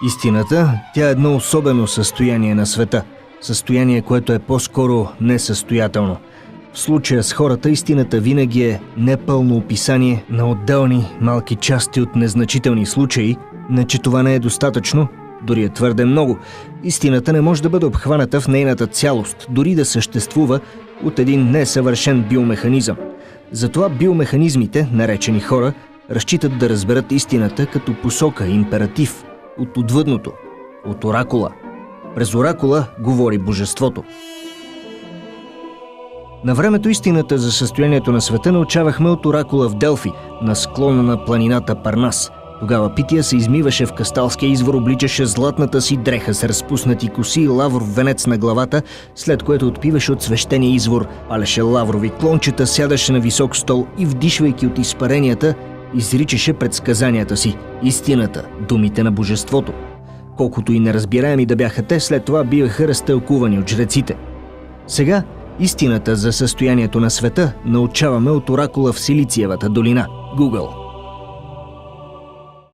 Истината, тя е едно особено състояние на света. Състояние, което е по-скоро несъстоятелно. В случая с хората истината винаги е непълно описание на отделни малки части от незначителни случаи. Не че това не е достатъчно, дори е твърде много. Истината не може да бъде обхваната в нейната цялост, дори да съществува от един несъвършен биомеханизъм. Затова биомеханизмите, наречени хора, разчитат да разберат истината като посока, императив, от отвъдното, от оракула. През оракула говори божеството. На времето истината за състоянието на света научавахме от оракула в Делфи, на склона на планината Парнас. Тогава Пития се измиваше в Касталския извор, обличаше златната си дреха с разпуснати коси и лавров венец на главата, след което отпиваше от свещения извор, палеше лаврови клончета, сядаше на висок стол и, вдишвайки от изпаренията, изричаше предсказанията си, истината, думите на божеството. Колкото и неразбираеми да бяха те, след това биваха разтълкувани от жреците. Сега истината за състоянието на света научаваме от оракула в Силициевата долина, Google.